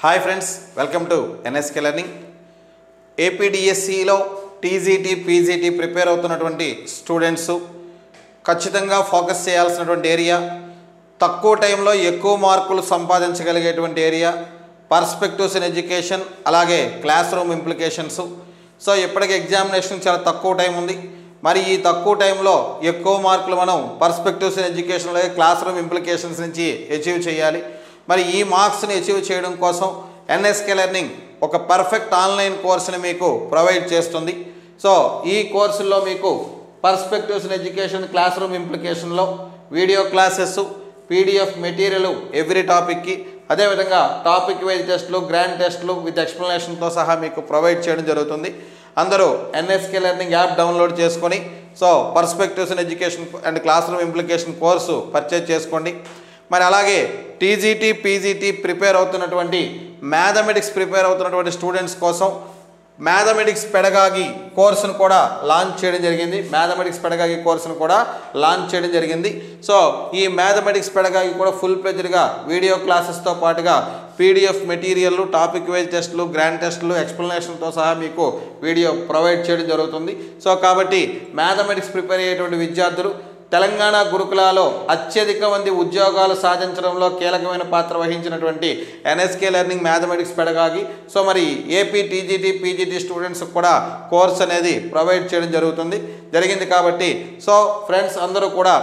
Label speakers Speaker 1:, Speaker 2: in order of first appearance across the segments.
Speaker 1: Hi friends, welcome to NSK Learning. ఏపీడిఎస్సిలో TGT PGT prepare అవుతున్నటువంటి students ఖచ్చితంగా ఫోకస్ చేయాల్సినటువంటి ఏరియా, తక్కువ టైంలో ఎక్కువ మార్కులు సంపాదించగలిగేటువంటి ఏరియా పర్స్పెక్టివ్స్ ఇన్ ఎడ్యుకేషన్, అలాగే క్లాస్ రూమ్ ఇంప్లికేషన్స్. సో ఇప్పటికి ఎగ్జామినేషన్ చాలా తక్కువ టైం ఉంది. మరి ఈ తక్కువ టైంలో ఎక్కువ మార్కులు మనం పర్స్పెక్టివ్స్ ఇన్ ఎడ్యుకేషన్, అలాగే క్లాస్ రూమ్ ఇంప్లికేషన్స్ నుంచి అచీవ్ చేయాలి. మరి ఈ మార్క్స్ని అచీవ్ చేయడం కోసం ఎన్ఎస్కే లెర్నింగ్ ఒక పర్ఫెక్ట్ ఆన్లైన్ కోర్సుని మీకు ప్రొవైడ్ చేస్తుంది. సో ఈ కోర్సులో మీకు perspectives in education, class room ఇంప్లికేషన్లో video classes, PDF material every టాపిక్కి, అదేవిధంగా టాపిక్ వైజ్ టెస్టులు, గ్రాండ్ టెస్టులు విత్ ఎక్స్ప్లెనేషన్తో సహా మీకు ప్రొవైడ్ చేయడం జరుగుతుంది. అందరూ ఎన్ఎస్కే లెర్నింగ్ యాప్ డౌన్లోడ్ చేసుకొని so perspectives in education and class room implication course purchase చేసుకోండి. మరి అలాగే టీజీటీ పీజీటీ ప్రిపేర్ అవుతున్నటువంటి మ్యాథమెటిక్స్ ప్రిపేర్ అవుతున్నటువంటి స్టూడెంట్స్ కోసం మ్యాథమెటిక్స్ పెడగాగి కోర్సును కూడా లాంచ్ చేయడం జరిగింది. మ్యాథమెటిక్స్ పెడగాగి కోర్సును కూడా లాంచ్ చేయడం జరిగింది. సో ఈ మ్యాథమెటిక్స్ పెడగాగి కూడా ఫుల్ ప్లెజ్డ్గా వీడియో క్లాసెస్తో పాటుగా పీడిఎఫ్ మెటీరియల్, టాపిక్ వైజ్ టెస్టులు, గ్రాండ్ టెస్టులు, ఎక్స్ప్లెనేషన్తో సహా మీకు వీడియో ప్రొవైడ్ చేయడం జరుగుతుంది. సో కాబట్టి మ్యాథమెటిక్స్ ప్రిపేర్ అయ్యేటువంటి విద్యార్థులు తెలంగాణ గురుకులాలో అత్యధిక మంది ఉద్యోగాలు సాధించడంలో కీలకమైన పాత్ర వహించినటువంటి NSK Learning mathematics pedagogy, so మరి ఏపీ టీజీటీ పీజీటీ స్టూడెంట్స్ కూడా కోర్స్ అనేది ప్రొవైడ్ చేయడం జరిగింది. కాబట్టి సో ఫ్రెండ్స్ అందరూ కూడా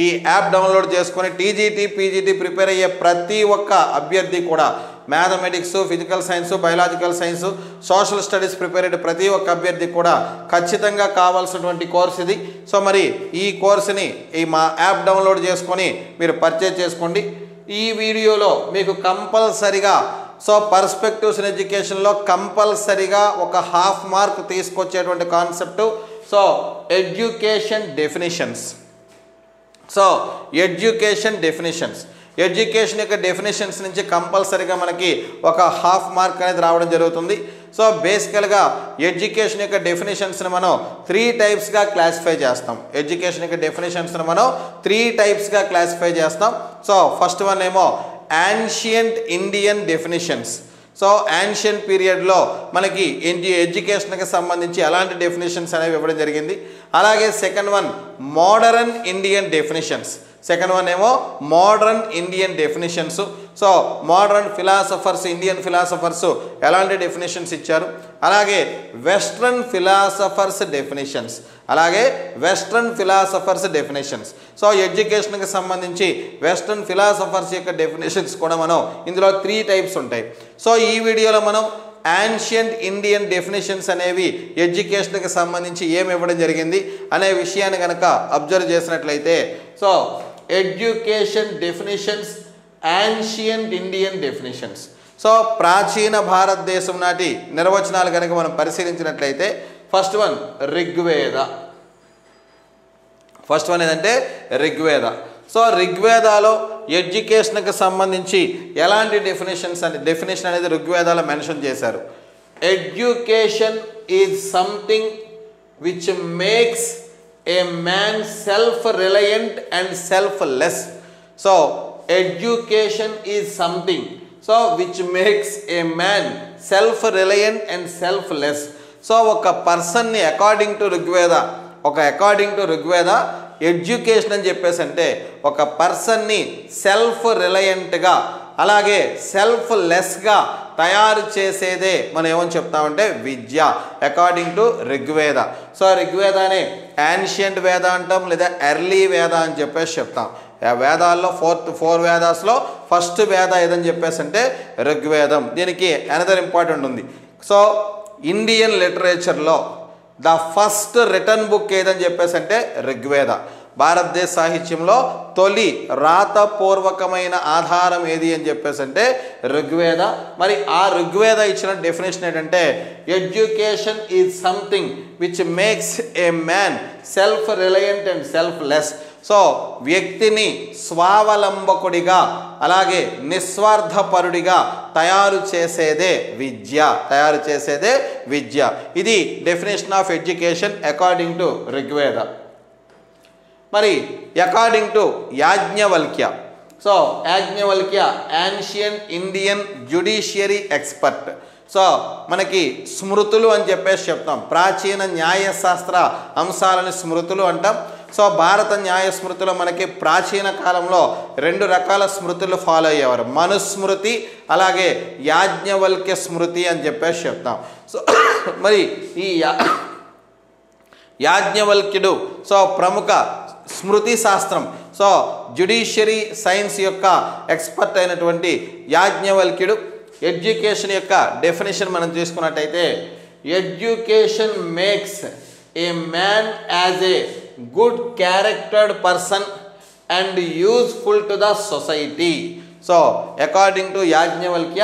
Speaker 1: ఈ యాప్ డౌన్లోడ్ చేసుకొని టీజీటీ పీజీటీ ప్రిపేర్ అయ్యే ప్రతి ఒక్క అభ్యర్థి కూడా mathematics, physical science, biological science, social studies prepare అయ్యే ప్రతి ఒక్క అభ్యర్థి కూడా ఖచ్చితంగా కావాల్సినటువంటి కోర్స్ ఇది. సో మరి ఈ కోర్సుని మా యాప్ డౌన్లోడ్ చేసుకొని మీరు పర్చేజ్ చేసుకోండి. ఈ వీడియోలో మీకు కంపల్సరిగా సో పర్స్పెక్టివ్స్ ఇన్ ఎడ్యుకేషన్లో కంపల్సరిగా ఒక హాఫ్ మార్క్ తీసుకొచ్చేటువంటి concept so education definitions. So education యొక్క డెఫినేషన్స్ నుంచి కంపల్సరీగా మనకి ఒక హాఫ్ మార్క్ అనేది రావడం జరుగుతుంది. సో బేసికల్గా ఎడ్యుకేషన్ యొక్క డెఫినేషన్స్ని మనం 3 టైప్స్గా క్లాసిఫై చేస్తాం. ఎడ్యుకేషన్ యొక్క డెఫినేషన్స్ని మనం 3 టైప్స్గా క్లాసిఫై చేస్తాం. సో ఫస్ట్ వన్ ఏమో ancient Indian definitions. So ancient పీరియడ్లో మనకి ఎడ్యుకేషన్కి సంబంధించి ఎలాంటి డెఫినేషన్స్ అనేవి ఇవ్వడం జరిగింది. అలాగే second one modern Indian definitions. Second one ఏమో modern Indian definitions. So modern philosophers, Indian philosophers ఎలాంటి డెఫినేషన్స్ ఇచ్చారు. అలాగే వెస్ట్రన్ ఫిలాసఫర్స్ డెఫినేషన్స్. సో ఎడ్యుకేషన్కి సంబంధించి వెస్ట్రన్ ఫిలాసఫర్స్ యొక్క డెఫినేషన్స్ కూడా మనం ఇందులో 3 టైప్స్ ఉంటాయి. సో ఈ వీడియోలో మనం యాన్షియంట్ ఇండియన్ డెఫినేషన్స్ అనేవి ఎడ్యుకేషన్కి సంబంధించి ఏమి ఇవ్వడం జరిగింది అనే విషయాన్ని కనుక అబ్జర్వ్ చేసినట్లయితే so education definitions, ancient Indian definitions. So ప్రాచీన భారతదేశం నాటి నిర్వచనాలు కనుక మనం పరిశీలించినట్లయితే ఫస్ట్ వన్ ఏదంటే ఋగ్వేద. సో ఋగ్వేదాలో ఎడ్యుకేషన్కి సంబంధించి ఎలాంటి డెఫినేషన్ అనేది ఋగ్వేదాలో మెన్షన్ చేశారు. Education is something which makes a man self reliant and selfless. So education is something so which makes a man self reliant and selfless. So ఒక పర్సన్ని అకార్డింగ్ టు ఋగ్వేద ఎడ్యుకేషన్ అని చెప్పేసి అంటే ఒక పర్సన్ని సెల్ఫ్ రిలయంట్గా అలాగే సెల్ఫ్లెస్గా తయారు చేసేదే మనం ఏమని చెప్తామంటే విద్య, అకార్డింగ్ టు ఋగ్వేద. సో ఋగ్వేదాన్ని యాన్షియంట్ వేద అంటాం, లేదా ఎర్లీ వేద అని చెప్పేసి చెప్తాం. వేదాల్లో 4 వేదాస్లో ఫస్ట్ వేద ఏదని చెప్పేసి అంటే ఋగ్వేదం. దీనికి అనదర్ ఇంపార్టెంట్ ఉంది. సో ఇండియన్ లిటరేచర్లో ద ఫస్ట్ రిటర్న్ బుక్ ఏదని చెప్పేసి అంటే ఋగ్వేద. భారతదేశ సాహిత్యంలో తొలి రాతపూర్వకమైన ఆధారం ఏది అని చెప్పేసి అంటే ఋగ్వేద. మరి ఆ ఋగ్వేద ఇచ్చిన డెఫినేషన్ ఏంటంటే education is something which makes a man self reliant and selfless. So వ్యక్తిని స్వావలంబకుడిగా అలాగే నిస్వార్థపరుడిగా తయారు చేసేదే విద్య. ఇది definition of education according to Rigveda. మరి according to Yajnavalkya so Yajnavalkya ancient Indian judiciary expert. So మనకి స్మృతులు అని చెప్పేసి చెప్తాం, ప్రాచీన న్యాయశాస్త్ర అంశాలని స్మృతులు అంటాం. సో భారత న్యాయ స్మృతిలో మనకి ప్రాచీన కాలంలో 2 రకాల స్మృతులు ఫాలో అయ్యేవారు, మనుస్మృతి అలాగే యాజ్ఞవల్క్య స్మృతి అని చెప్పేసి చెప్తాం. సో మరి ఈ యాజ్ఞవల్క్యుడు సో ప్రముఖ స్మృతి శాస్త్రం, సో జ్యుడిషియరీ సైన్స్ యొక్క ఎక్స్పర్ట్ అయినటువంటి యాజ్ఞవల్క్యుడు ఎడ్యుకేషన్ యొక్క డెఫినేషన్ మనం తీసుకున్నట్టయితే, education makes a man as a good charactered person and useful to the society. So according to Yajnavalkya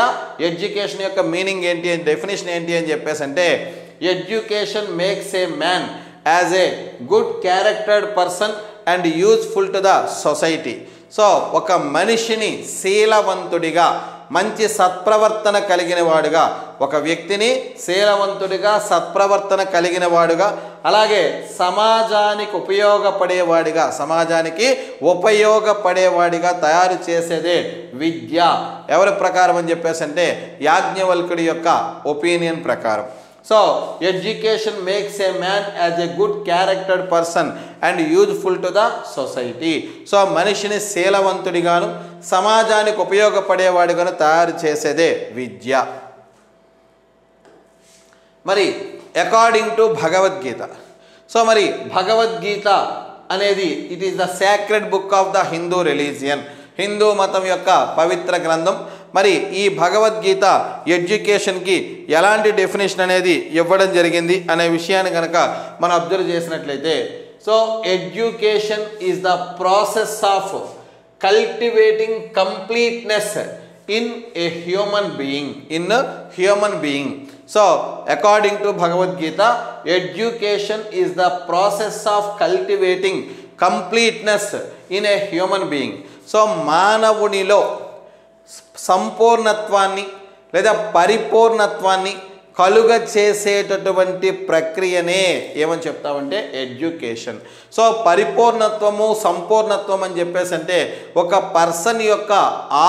Speaker 1: education యొక్క మీనింగ్ ఏంటి అని, డెఫినేషన్ ఏంటి అని చెప్పేసి అంటే, education makes a man as a good charactered person and useful to the society. So ఒక మనిషిని శీలవంతుడిగా, మంచి సత్ప్రవర్తన కలిగిన వాడుగా, ఒక వ్యక్తిని శీలవంతుడిగా సత్ప్రవర్తన కలిగిన వాడుగా, అలాగే సమాజానికి ఉపయోగపడేవాడిగా తయారు చేసేదే విద్య. ఎవరి ప్రకారం అని చెప్పేసి అంటే యాజ్ఞవల్క్యుడి యొక్క ఒపీనియన్ ప్రకారం. So education makes a man as a good charactered person and useful to the society. So మనిషిని శీలవంతుడిగాను సమాజానికి ఉపయోగపడేవాడిగాను తయారు చేసేదే విద్య. మరి అకార్డింగ్ టు భగవద్గీత, సో మరి భగవద్గీత అనేది it is the sacred book of the Hindu religion, Hindu మతం యొక్క పవిత్ర గ్రంథం. మరి ఈ భగవద్గీత ఎడ్యుకేషన్కి ఎలాంటి డెఫినేషన్ అనేది ఇవ్వడం జరిగింది అనే విషయాన్ని కనుక మనం అబ్జర్వ్ చేసినట్లయితే, so education is the process of cultivating completeness in a human being. So according to Bhagavad Gita education is the process of cultivating completeness in a human being. So మానవునిలో సంపూర్ణత్వాన్ని లేదా పరిపూర్ణత్వాన్ని కలుగ చేసేటటువంటి ప్రక్రియనే ఏమని చెప్తామంటే ఎడ్యుకేషన్. సో పరిపూర్ణత్వము, సంపూర్ణత్వం అని చెప్పేసి అంటే ఒక పర్సన్ యొక్క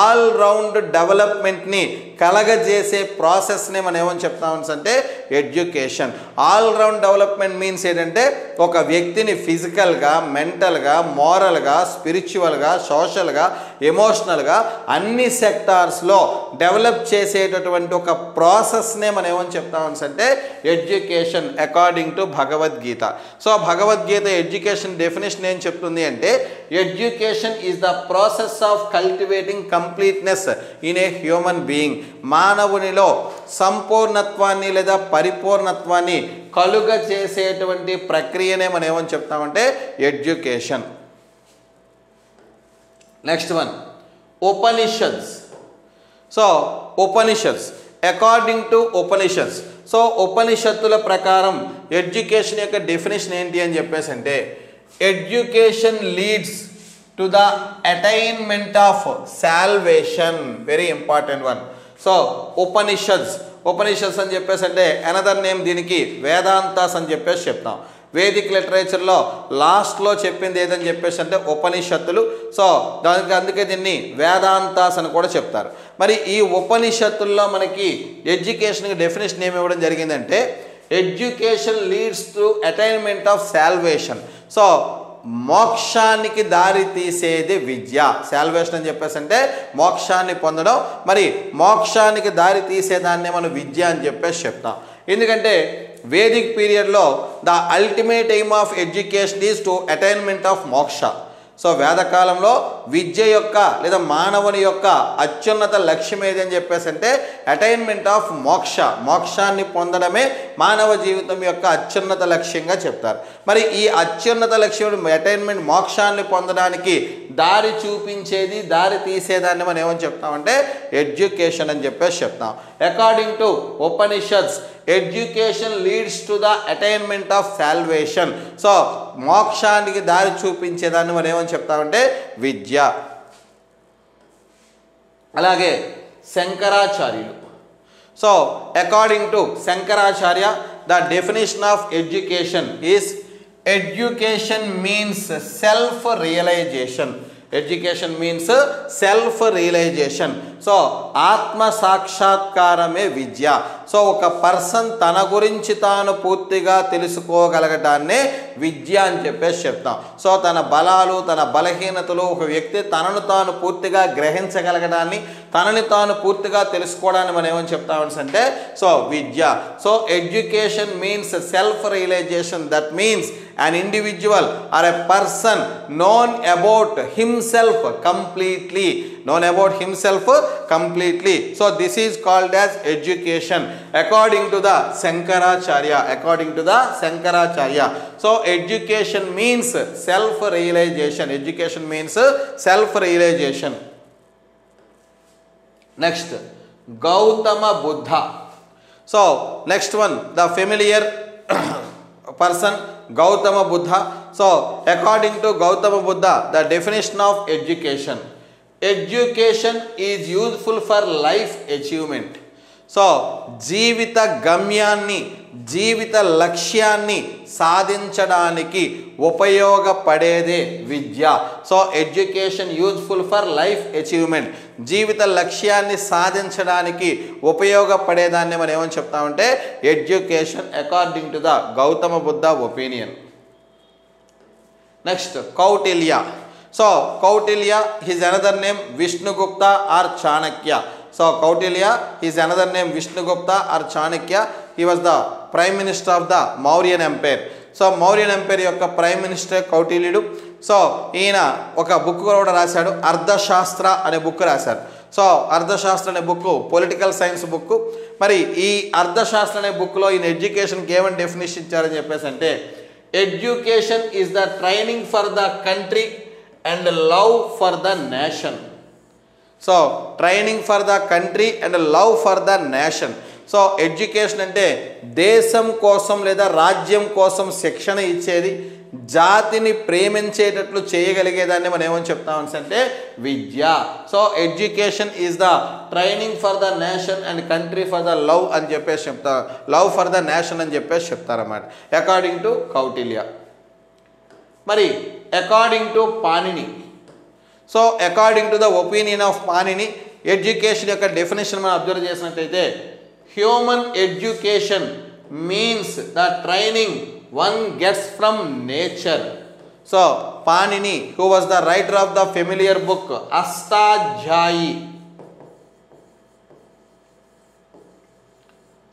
Speaker 1: ఆల్రౌండ్ డెవలప్మెంట్ని కలగజేసే ప్రాసెస్నే మనం ఏమని చెప్తామని అంటే ఎడ్యుకేషన్. ఆల్రౌండ్ డెవలప్మెంట్ మీన్స్ ఏంటంటే ఒక వ్యక్తిని ఫిజికల్గా, మెంటల్గా, మోరల్గా, స్పిరిచువల్గా, సోషల్గా, ఎమోషనల్గా అన్ని సెక్టార్స్లో డెవలప్ చేసేటటువంటి ఒక ప్రాసెస్నే మనం ఏమని చెప్తామని అంటే education according to Bhagavad Gita. So Bhagavad Gita education definition ఏం చెప్తుంది అంటే, education is the process of cultivating completeness in a human being. మానవునిలో సంపూర్ణత్వాన్ని లేదా పరిపూర్ణత్వాన్ని కలుగ చేసేటువంటి ప్రక్రియనే మనం ఏమని చెప్తామంటే education. Next one Upanishads. So Upanishads according to Upanishads, so ఉపనిషత్తుల ప్రకారం ఎడ్యుకేషన్ యొక్క డెఫినేషన్ ఏంటి అని చెప్పేసి అంటే, education leads to the attainment of salvation. Very important one. So Upanishads అని చెప్పేసి అంటే అనదర్ నేమ్ దీనికి వేదాంతాస్ అని చెప్పేసి చెప్తాం. వేదిక్ లిటరేచర్లో లాస్ట్లో చెప్పింది ఏదని చెప్పేసి అంటే ఉపనిషత్తులు. సో దానికి అందుకే దీన్ని వేదాంతాస్ అని కూడా చెప్తారు. మరి ఈ ఉపనిషత్తుల్లో మనకి ఎడ్యుకేషన్కి డెఫినేషన్ ఏమి ఇవ్వడం జరిగిందంటే, education leads to attainment of salvation. So మోక్షానికి దారి తీసేది విద్య. సాల్వేషన్ అని చెప్పేసి అంటే మోక్షాన్ని పొందడం, మరి మోక్షానికి దారి తీసేదాన్నే మనం విద్య అని చెప్పేసి చెప్తాం. ఎందుకంటే వేదిక్ పీరియడ్లో the ultimate aim of education is to attainment of మోక్ష. సో వేదకాలంలో విద్య యొక్క లేదా మానవుని యొక్క అత్యున్నత లక్ష్యం ఏదని చెప్పేసి అంటే అటైన్మెంట్ ఆఫ్ మోక్షాన్ని పొందడమే మానవ జీవితం యొక్క అత్యున్నత లక్ష్యంగా చెప్తారు. మరి ఈ అత్యున్నత లక్ష్యం అటైన్మెంట్ మోక్షాన్ని పొందడానికి దారి చూపించేది, దారి తీసేదాన్ని మనం ఏమని చెప్తామంటే ఎడ్యుకేషన్ అని చెప్పేసి చెప్తాం. According to Upanishads education leads to the attainment of salvation. So మోక్షానికి దారి చూపించేదాన్ని మనం ఏమని చెప్తామంటే విద్య. అలాగే శంకరాచార్యులు. So according to Shankaracharya the definition of education is education means self realization education means self realization. So ఆత్మ సాక్షాత్కారమే విద్య. సో ఒక పర్సన్ తన గురించి తాను పూర్తిగా తెలుసుకోగలగడాన్నే విద్య అని చెప్పేసి చెప్తాం. సో తన బలాలు తన బలహీనతలు ఒక వ్యక్తి తనను తాను పూర్తిగా గ్రహించగలగడాన్ని తనని తాను పూర్తిగా తెలుసుకోవడాన్ని మనం ఏమని చెప్తామని అంటే సో విద్య. So education means self realization. That means an individual or a person known about himself completely. So this is called as education according to the Shankaracharya. So education means self realization. Next, Gautama Buddha. So next one, the familiar person Gautama Buddha. So according to Gautama Buddha, the definition of education is useful for life achievement. So జీవిత గమ్యాన్ని జీవిత లక్ష్యాన్ని సాధించడానికి ఉపయోగపడేదే విద్య. So education useful for life achievement, జీవిత లక్ష్యాన్ని సాధించడానికి ఉపయోగపడేదాన్ని మనం ఏమని చెప్తామంటే education according to the Gautama Buddha opinion. Next Kautilya. So Kautilya his another name Vishnugupta or Chanakya. So Kautilya is another name Vishnugupta or Chanakya. He was the prime minister of the Mauryan Empire. So Mauryan Empire యొక్క prime minister కౌటిల్యుడు. So ఈయన ఒక book కూడా రాశాడు, అర్థశాస్త్ర అనే book రాశాడు. So అర్థశాస్త్ర అనే బుక్ పొలిటికల్ సైన్స్ బుక్. మరి ఈ అర్థశాస్త్ర అనే బుక్లో ఈయన ఎడ్యుకేషన్కి ఏమని డెఫినేషన్ ఇచ్చారని చెప్పేసి అంటే education is the training for the country and love for the nation. So training for the country and love for the nation. So education అంటే దేశం కోసం లేదా రాజ్యం కోసం శిక్షణ ఇచ్చేది, జాతిని ప్రేమించేటట్లు చేయగలిగేదాన్ని మనం ఏమని చెప్తామని అంటే విద్య. So education is the training for the nation and country for the love అని చెప్పేసి చెప్తారు, లవ్ ఫర్ ద నేషన్ అని చెప్పేసి చెప్తారన్నమాట అకార్డింగ్ టు కౌటిల్య. మరి according to Panini. So according to the opinion of Panini education యొక్క డెఫినేషన్ మనం అబ్జర్వ్ చేసినట్టయితే human education means the training one gets from nature. So Panini who was the writer of the familiar book Ashtadhyayi.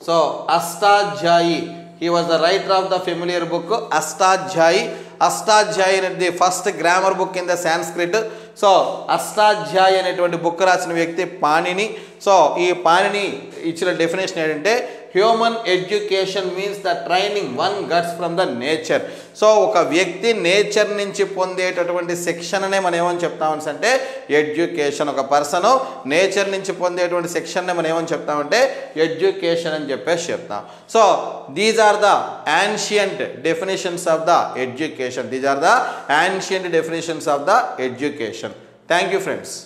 Speaker 1: So Ashtadhyayi, he was the writer of the familiar book Ashtadhyayi. Ashtadhyayi అనేది first grammar book in the Sanskrit. So Ashtadhyayi అనేటువంటి book రాసిన వ్యక్తి Panini. So ఈ పాణిని ఇచ్చిన definition ఏంటంటే human education means the training one guts from the nature. So ఒక వ్యక్తి nature నుంచి పొందేటటువంటి శిక్షణనే మనం ఏమని చెప్తామని అంటే ఎడ్యుకేషన్. ఒక పర్సన్ నేచర్ నుంచి పొందేటువంటి శిక్షణనే మనం ఏమని చెప్తామంటే ఎడ్యుకేషన్ అని చెప్పేసి చెప్తాం. So these are the ancient definitions of the education. These are the ancient definitions of the education. Thank you friends.